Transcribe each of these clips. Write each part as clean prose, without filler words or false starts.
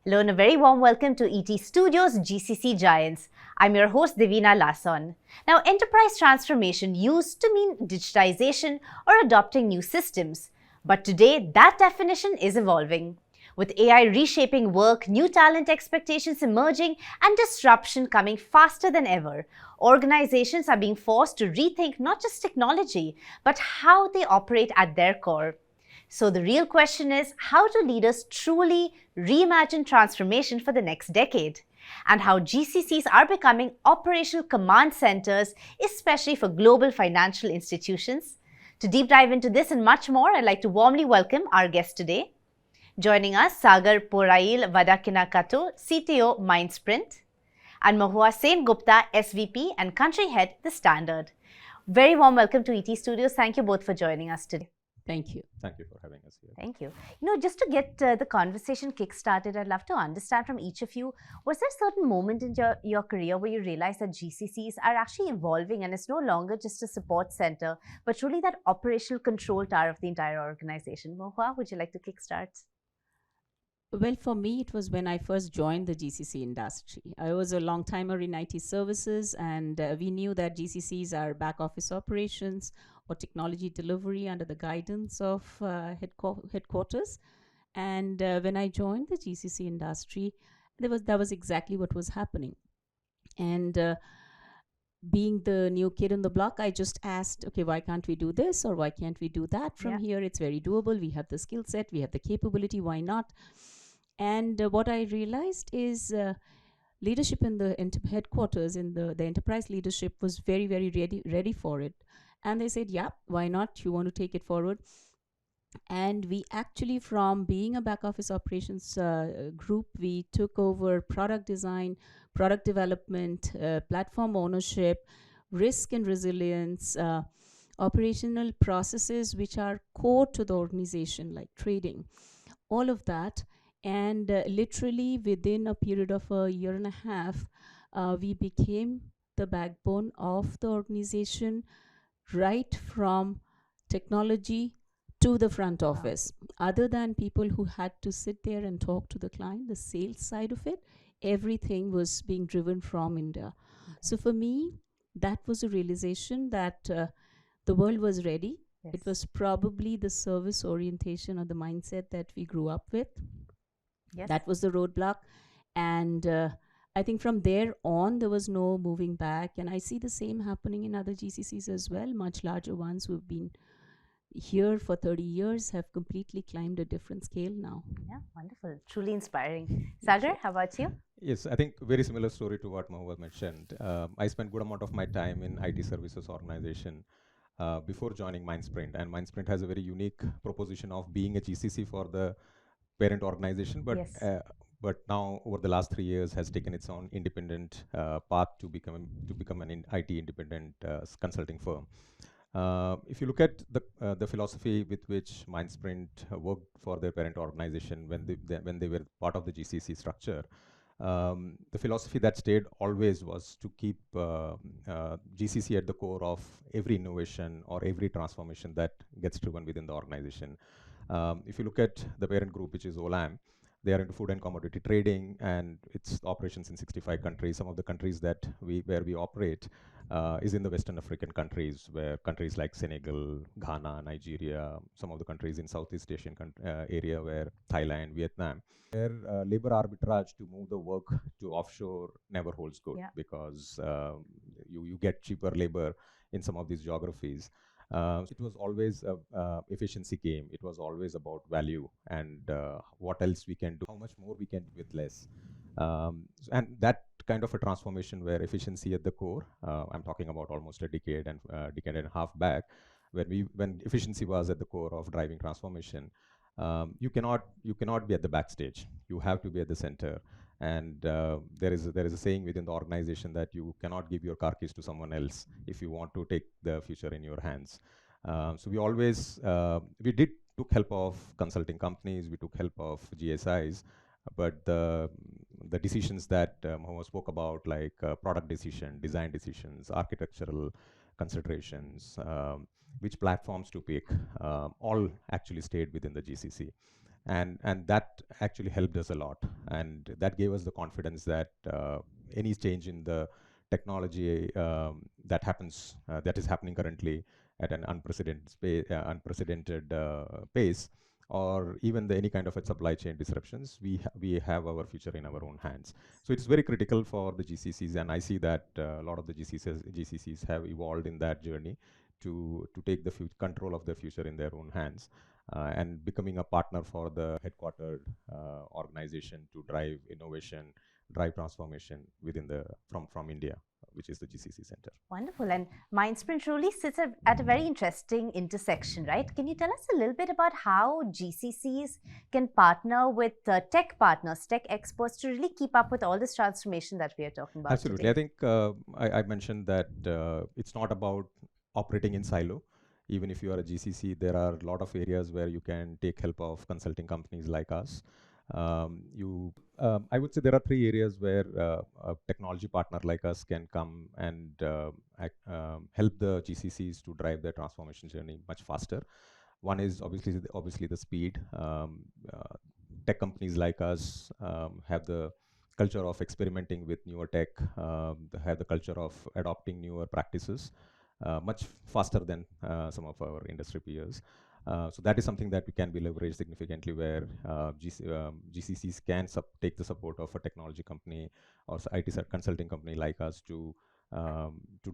Hello and a very warm welcome to ET Studios GCC Giants. I'm your host Divina Lasson. Now, enterprise transformation used to mean digitization or adopting new systems. But today, that definition is evolving. With AI reshaping work, new talent expectations emerging, and disruption coming faster than ever, organizations are being forced to rethink not just technology, but how they operate at their core. So the real question is, how do leaders truly reimagine transformation for the next decade? And how GCCs are becoming operational command centers, especially for global financial institutions? To deep dive into this and much more, I'd like to warmly welcome our guest today. Joining us, Sagar Porayil Vadakkinakathu, CTO, Mindsprint, and Mohua Sengupta, SVP and Country Head, The Standard. Very warm welcome to ET Studios. Thank you both for joining us today. Thank you. Thank you for having us here. Thank you. Just to get the conversation kick-started, I'd love to understand from each of you, was there a certain moment in your career where you realized that GCCs are actually evolving and it's no longer just a support center, but truly that operational control tower of the entire organization? Mohua, would you like to kickstart? Well, for me, it was when I first joined the GCC industry. I was a long timer in IT services, and we knew that GCCs are back office operations or technology delivery under the guidance of headquarters. And when I joined the GCC industry, that was exactly what was happening. And being the new kid on the block, I just asked, okay, why can't we do this or why can't we do that from here? It's very doable. We have the skill set, we have the capability, why not? And what I realized is leadership in the headquarters, in the enterprise leadership was very, very ready for it. And they said, yeah, why not? You want to take it forward? And we actually, from being a back office operations group, we took over product design, product development, platform ownership, risk and resilience, operational processes which are core to the organization, like trading, all of that. And literally within a period of a year and a half, we became the backbone of the organization, right from technology to the front office. Other than people who had to sit there and talk to the client, the sales side of it, everything was being driven from India. Okay. So for me, that was a realization that the world was ready. Yes. It was probably the service orientation or the mindset that we grew up with. Yes. That was the roadblock. And I think from there on, there was no moving back. And I see the same happening in other GCCs as well. Much larger ones who have been here for 30 years have completely climbed a different scale now. Yeah, wonderful. Truly inspiring. Sagar, how about you? Yes, I think very similar story to what Mohua mentioned. I spent good amount of my time in IT services organization before joining Mindsprint. And Mindsprint has a very unique proposition of being a GCC for the parent organization, but yes. But now over the last 3 years has taken its own independent path to become an IT independent consulting firm. If you look at the philosophy with which Mindsprint worked for their parent organization when they were part of the GCC structure, the philosophy that stayed always was to keep GCC at the core of every innovation or every transformation that gets driven within the organization. If you look at the parent group, which is Olam, they are into food and commodity trading, and its operations in 65 countries. Some of the countries where we operate is in the Western African countries, where countries like Senegal, Ghana, Nigeria, some of the countries in Southeast Asian area, where Thailand, Vietnam, where labor arbitrage to move the work to offshore never holds good, because you get cheaper labor in some of these geographies. It was always a efficiency game. It was always about value and what else we can do, how much more we can do with less. And that kind of a transformation where efficiency at the core, I'm talking about almost a decade and a half back, when efficiency was at the core of driving transformation, you cannot be at the backstage. You have to be at the center. And there is a saying within the organization that you cannot give your car keys to someone else if you want to take the future in your hands. So we always took help of consulting companies, we took help of GSIs, but the decisions that Mohua spoke about, like product decision, design decisions, architectural considerations, which platforms to pick, all actually stayed within the GCC. and that actually helped us a lot, and that gave us the confidence that any change in the technology that is happening currently at an unprecedented pace, or even any kind of a supply chain disruptions, we have our future in our own hands. So it's very critical for the GCCs, and I see that a lot of the GCCs have evolved in that journey to take the control of their future in their own hands, and becoming a partner for the headquartered organization to drive innovation, drive transformation within from India, which is the GCC center. Wonderful. And Mindsprint really sits at a very interesting intersection, right? Can you tell us a little bit about how GCCs can partner with tech partners, tech experts to really keep up with all this transformation that we are talking about Absolutely. today? I think I mentioned that it's not about operating in silo. Even if you are a GCC, there are a lot of areas where you can take help of consulting companies like us. I would say there are three areas where a technology partner like us can come and help the GCCs to drive their transformation journey much faster. One is obviously the speed. Tech companies like us have the culture of experimenting with newer tech, have the culture of adopting newer practices much faster than some of our industry peers. So that is something that we can be leveraged significantly, where GCCs can take the support of a technology company or IT consulting company like us to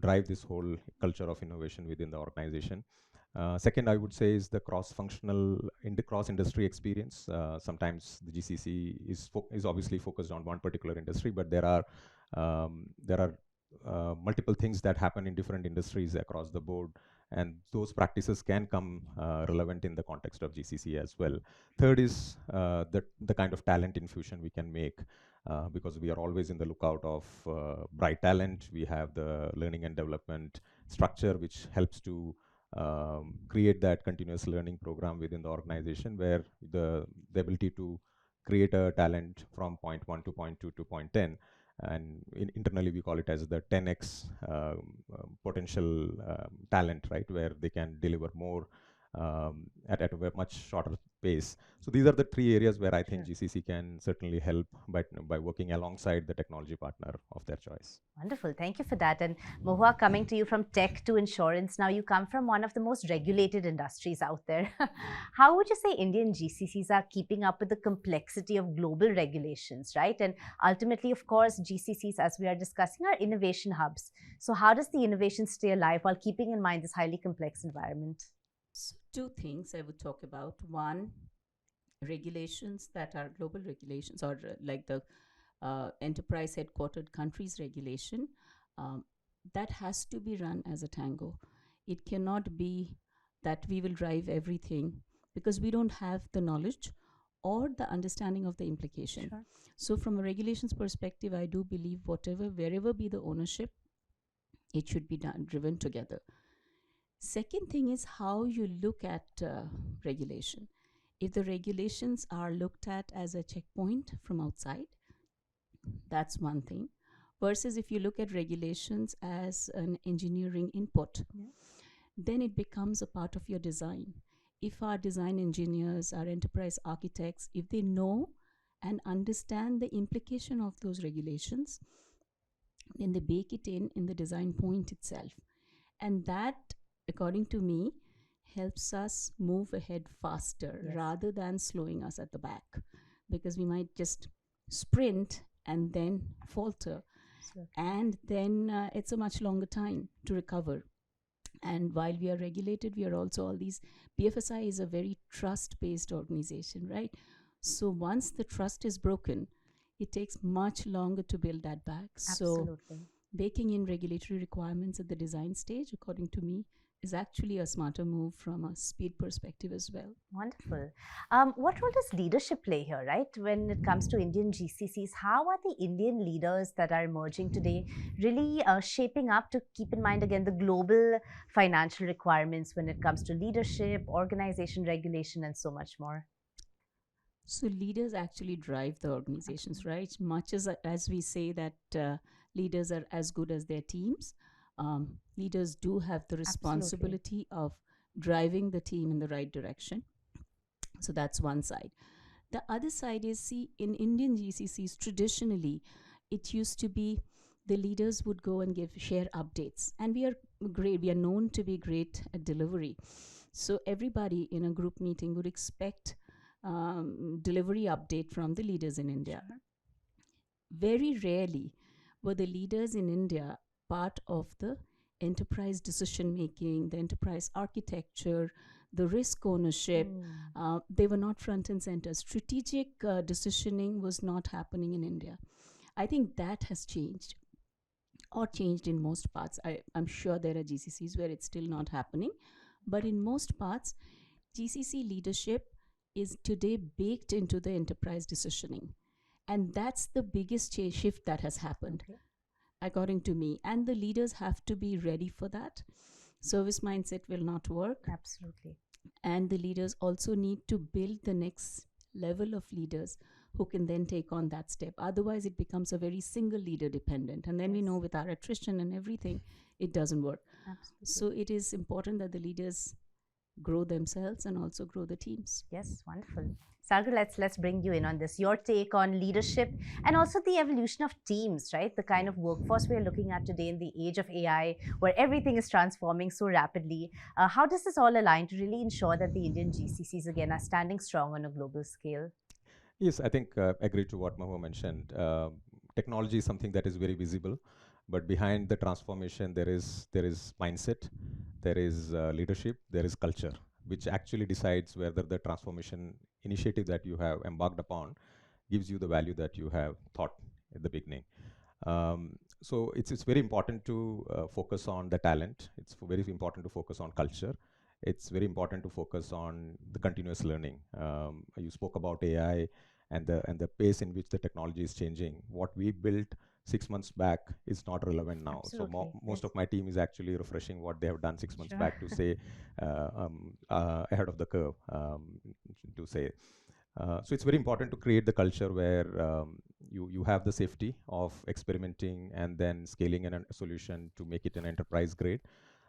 drive this whole culture of innovation within the organization. Second, I would say, is the cross-functional, cross-industry experience. Sometimes the GCC is obviously focused on one particular industry, but there are multiple things that happen in different industries across the board, and those practices can come relevant in the context of GCC as well. Third is the kind of talent infusion we can make, because we are always in the lookout of bright talent. We have the learning and development structure, which helps to create that continuous learning program within the organization, where the ability to create a talent from point 1 to point 2 to point 10, and internally we call it as the 10x potential talent, right, where they can deliver more at a much shorter pace. So these are the three areas where I think GCC can certainly help by working alongside the technology partner of their choice. Wonderful. Thank you for that. And Mohua, coming to you from tech to insurance, now you come from one of the most regulated industries out there. How would you say Indian GCCs are keeping up with the complexity of global regulations, right? And ultimately, of course, GCCs, as we are discussing, are innovation hubs. So how does the innovation stay alive while keeping in mind this highly complex environment? So two things I would talk about. One, regulations that are global regulations, or like the enterprise headquartered countries regulation, that has to be run as a tango. It cannot be that we will drive everything, because we don't have the knowledge or the understanding of the implication. Sure. So from a regulations perspective, I do believe wherever be the ownership, it should be driven together. Second thing is how you look at regulation. If the regulations are looked at as a checkpoint from outside, that's one thing. Versus if you look at regulations as an engineering input, then it becomes a part of your design. If our design engineers, our enterprise architects, if they know and understand the implication of those regulations, then they bake it in the design point itself. And that, according to me, helps us move ahead faster rather than slowing us at the back, because we might just sprint and then falter. Sure. And then it's a much longer time to recover. And while we are regulated, we are also all these. BFSI is a very trust-based organization, right? So once the trust is broken, it takes much longer to build that back. Absolutely. So baking in regulatory requirements at the design stage, according to me, is actually a smarter move from a speed perspective as well. Wonderful. What role does leadership play here, right? When it comes to Indian GCCs, how are the Indian leaders that are emerging today really shaping up to keep in mind, again, the global financial requirements when it comes to leadership, organization regulation, and so much more? So leaders actually drive the organizations, right? Much as we say that leaders are as good as their teams, leaders do have the responsibility of driving the team in the right direction. So that's one side. The other side is, see, in Indian GCCs, traditionally, it used to be the leaders would go and share updates. And we are great. We are known to be great at delivery. So everybody in a group meeting would expect delivery update from the leaders in India. Sure. Very rarely were the leaders in India part of the enterprise decision making, the enterprise architecture, the risk ownership. They were not front and center. Strategic decisioning was not happening in India. I think that has changed, or changed in most parts. I'm sure there are GCCs where it's still not happening, but in most parts, GCC leadership is today baked into the enterprise decisioning. And that's the biggest shift that has happened, according to me. And the leaders have to be ready for that. Service mindset will not work. Absolutely. And the leaders also need to build the next level of leaders who can then take on that step. Otherwise, it becomes a very single leader dependent. And then we know with our attrition and everything, it doesn't work. Absolutely. So it is important that the leaders grow themselves and also grow the teams. Yes, wonderful. Sagar, let's bring you in on this. Your take on leadership and also the evolution of teams, right? The kind of workforce we're looking at today in the age of AI, where everything is transforming so rapidly. How does this all align to really ensure that the Indian GCCs again are standing strong on a global scale? Yes, I think agree to what Mohua mentioned. Technology is something that is very visible, but behind the transformation, there is mindset, there is leadership, there is culture, which actually decides whether the transformation initiative that you have embarked upon gives you the value that you have thought at the beginning. So it's very important to focus on the talent. It's very important to focus on culture. It's very important to focus on the continuous learning. You spoke about AI and the pace in which the technology is changing. What we built 6 months back is not relevant now. Absolutely, So most of my team is actually refreshing what they have done 6 months back to say ahead of the curve, to say. So it's very important to create the culture where you have the safety of experimenting and then scaling a solution to make it an enterprise grade.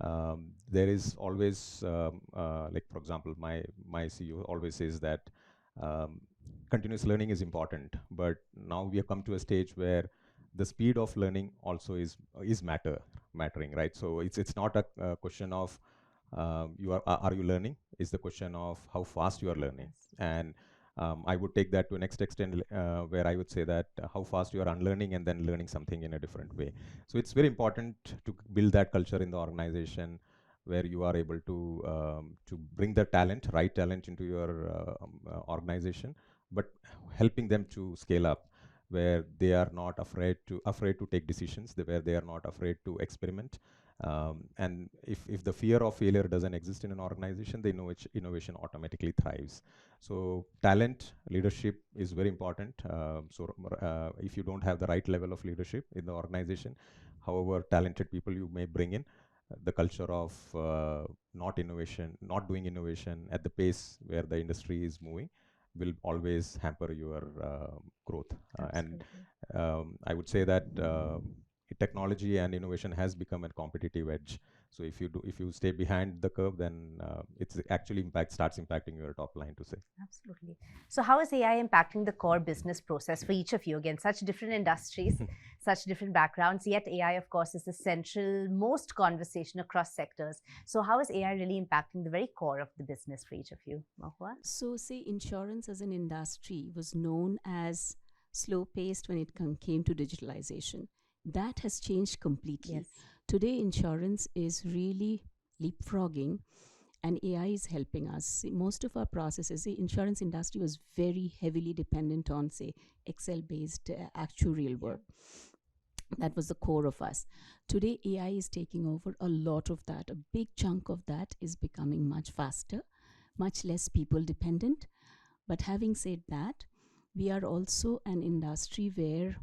There is always, like for example, my CEO always says that continuous learning is important, but now we have come to a stage where the speed of learning also is mattering, right? So it's not a question of are you learning? It's the question of how fast you are learning. And I would take that to next extent where I would say that how fast you are unlearning and then learning something in a different way. So it's very important to build that culture in the organization where you are able to bring the right talent into your organization, but helping them to scale up, where they are not afraid to take decisions, where they are not afraid to experiment. And if the fear of failure doesn't exist in an organization, they know innovation automatically thrives. So talent, leadership is very important. If you don't have the right level of leadership in the organization, however talented people you may bring in, the culture of not doing innovation at the pace where the industry is moving will always hamper your growth. And I would say that technology and innovation has become a competitive edge. So if you stay behind the curve, then it's actually starts impacting your top line, to say. Absolutely. So how is AI impacting the core business process for each of you? Again, such different industries, such different backgrounds, yet AI, of course, is the central most conversation across sectors. So how is AI really impacting the very core of the business for each of you? Mohua? So say insurance as an industry was known as slow-paced when it came to digitalization. That has changed completely. Yes. Today, insurance is really leapfrogging, and AI is helping us. See, most of our processes, the insurance industry was very heavily dependent on, say, Excel-based actuarial work. That was the core of us. Today, AI is taking over a lot of that. A big chunk of that is becoming much faster, much less people dependent. But having said that, we are also an industry where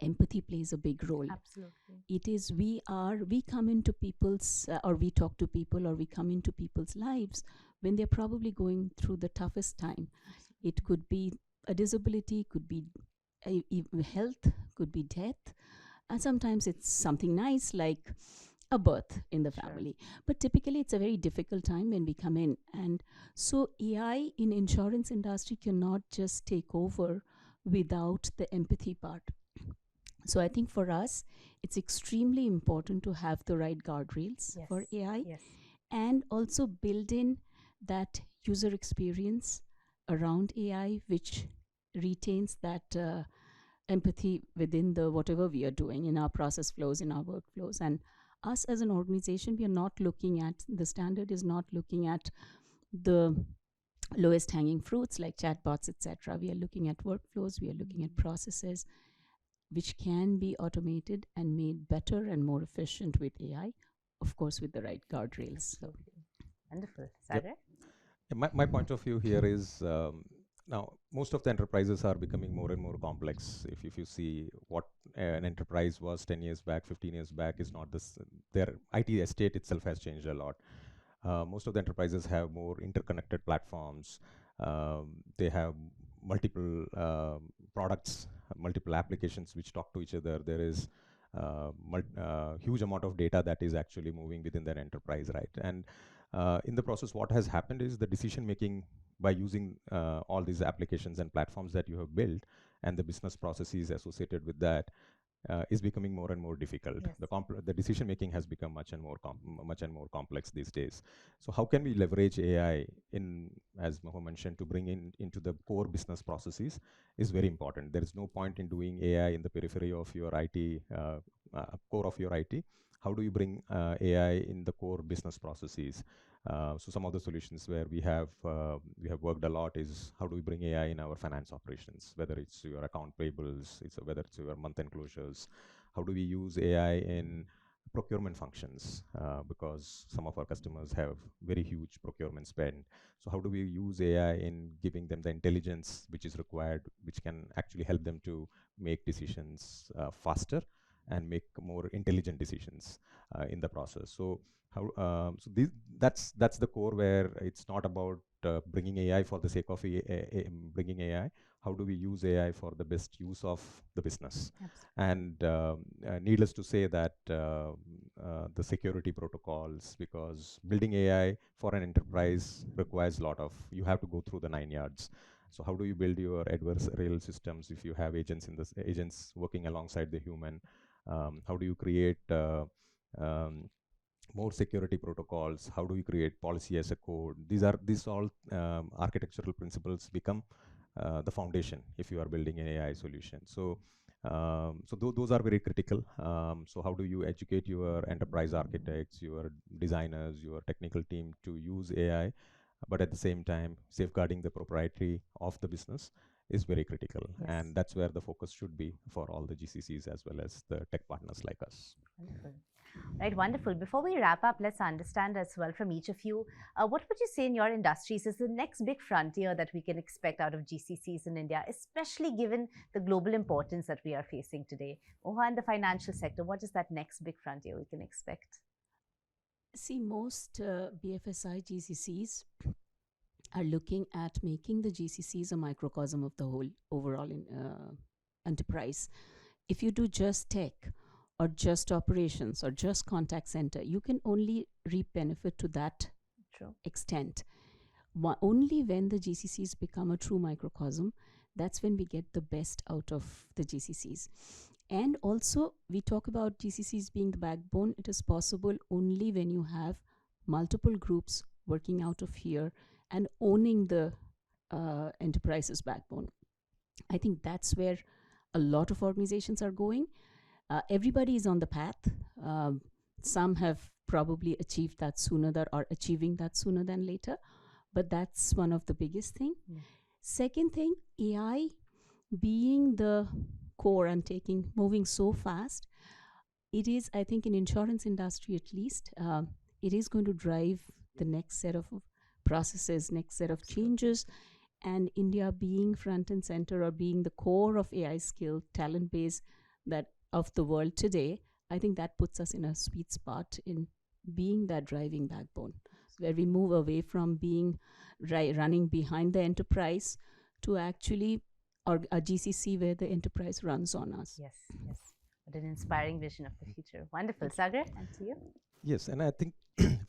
empathy plays a big role. Absolutely. It is we come into people's or we talk to people, or we come into people's lives when they're probably going through the toughest time. It could be a disability, could be health, could be death, and sometimes it's something nice like a birth in the Sure. family. But typically, it's a very difficult time when we come in. And so AI in insurance industry cannot just take over without the empathy part. So I think for us, it's extremely important to have the right guardrails Yes. for AI Yes. and also build in that user experience around AI, which retains that empathy within the whatever we are doing in our process flows, in our workflows. And us as an organization, we are not looking at the standard is not looking at the lowest hanging fruits like chatbots, etc. We are looking at workflows, we are looking at processes which can be automated and made better and more efficient with AI, of course, with the right guardrails. So. Absolutely. Wonderful. Yep. Sagar? My point of view here is now most of the enterprises are becoming more and more complex. If you see what an enterprise was 10 years back, 15 years back, is not this. Their IT estate itself has changed a lot. Most of the enterprises have more interconnected platforms. They have multiple products, multiple applications which talk to each other. There is huge amount of data that is actually moving within their enterprise, right? And in the process, what has happened is the decision making by using all these applications and platforms that you have built and the business processes associated with that is becoming more and more difficult. Yes. The decision making has become much and more complex these days. So how can we leverage AI in, as Mohua mentioned, to bring into the core business processes is very important. There is no point in doing AI in the periphery of your IT, core of your IT. How do you bring AI in the core business processes? So some of the solutions where we have worked a lot is how do we bring AI in our finance operations, whether it's your account payables, whether it's your month-end closures. How do we use AI in procurement functions, because some of our customers have very huge procurement spend. So how do we use AI in giving them the intelligence which is required, which can actually help them to make decisions faster and make more intelligent decisions in the process. So that's the core, where it's not about bringing AI for the sake of bringing AI. How do we use AI for the best use of the business? Absolutely. And needless to say that the security protocols, because building AI for an enterprise requires a lot of, you have to go through the 9 yards. So how do you build your adversarial systems if you have agents working alongside the human? How do you create um, more security protocols? How do we create policy as a code? These all architectural principles become the foundation if you are building an AI solution. So those are very critical. So how do you educate your enterprise architects, your designers, your technical team to use AI, but at the same time safeguarding the proprietary of the business is very critical. Yes. And that's where the focus should be for all the GCCs as well as the tech partners like us. Wonderful. Right, wonderful. Before we wrap up, let's understand as well from each of you, what would you say in your industries is the next big frontier that we can expect out of GCCs in India, especially given the global importance that we are facing today? Mohua, in the financial sector, what is that next big frontier we can expect? See, most BFSI GCCs are looking at making the GCCs a microcosm of the whole overall enterprise. If you do just tech or just operations or just contact center, you can only reap benefit to that extent. Only when the GCCs become a true microcosm, that's when we get the best out of the GCCs. And also, we talk about GCCs being the backbone. It is possible only when you have multiple groups working out of here and owning the enterprise's backbone. I think that's where a lot of organizations are going. Everybody is on the path. Some have probably achieved that sooner or are achieving that sooner than later, but that's one of the biggest thing. Second thing, AI being the core and moving so fast, it is, I think, in insurance industry at least, it is going to drive the next set of processes, next set of changes. And India being front and center or being the core of AI skill talent base that of the world today, I think that puts us in a sweet spot in being that driving backbone, where we move away from being running behind the enterprise to actually a GCC where the enterprise runs on us. Yes, yes. What an inspiring vision of the future. Wonderful. Sagar, and to you. Yes, and I think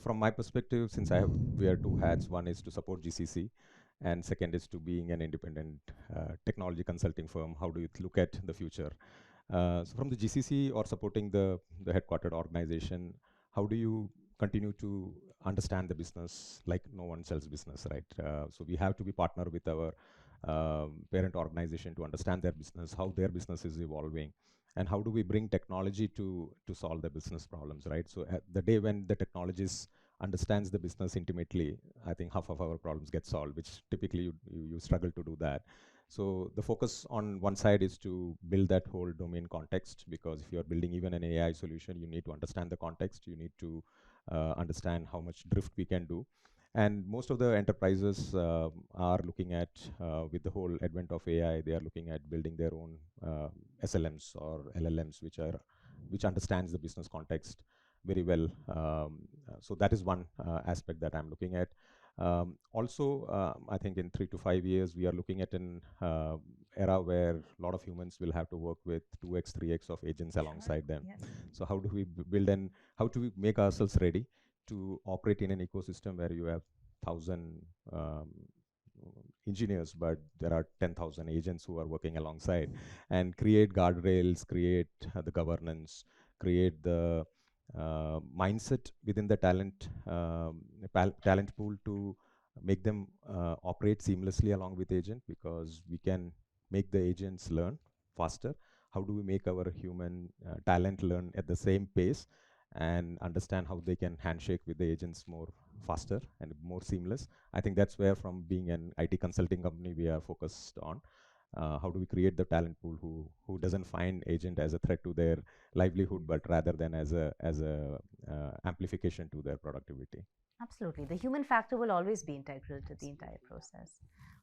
from my perspective, since I wear two hats, one is to support GCC, and second is to being an independent technology consulting firm. How do you look at the future? So from the GCC or supporting the headquartered organization, how do you continue to understand the business like no one else's business, right? So we have to be partner with our parent organization to understand their business, how their business is evolving, and how do we bring technology to solve the business problems, right? So at the day when the technologist understands the business intimately, I think half of our problems get solved, which typically you struggle to do that. So the focus on one side is to build that whole domain context, because if you're building even an AI solution, you need to understand the context, you need to understand how much drift we can do. And most of the enterprises are looking at, with the whole advent of AI, they are looking at building their own SLMs or LLMs, which understands the business context very well. So that is one aspect that I'm looking at. Also, I think in 3 to 5 years, we are looking at an era where a lot of humans will have to work with 2x, 3x of agents alongside them. Yes. So how do we build and how do we make ourselves ready to operate in an ecosystem where you have 1,000 engineers, but there are 10,000 agents who are working alongside, and create guardrails, create the governance, create the mindset within the talent pool to make them operate seamlessly along with agent, because we can make the agents learn faster. How do we make our human talent learn at the same pace and understand how they can handshake with the agents more faster and more seamless? I think that's where, from being an IT consulting company, we are focused on how do we create the talent pool who doesn't find agent as a threat to their livelihood, but rather than as a amplification to their productivity. Absolutely. The human factor will always be integral to the entire process.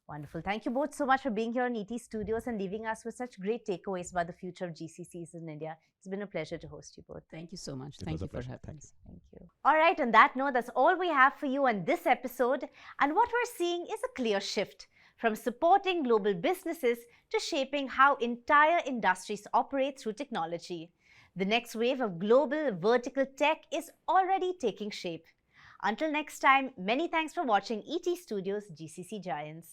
Wonderful. Thank you both so much for being here in ET Studios and leaving us with such great takeaways about the future of GCCs in India. It's been a pleasure to host you both. Thank you so much. It Thank was a you for pleasure. having Thank us. Thank you. All right, on that note, that's all we have for you on this episode. And what we're seeing is a clear shift from supporting global businesses to shaping how entire industries operate through technology. The next wave of global vertical tech is already taking shape. Until next time, many thanks for watching ET Studios GCC Giants.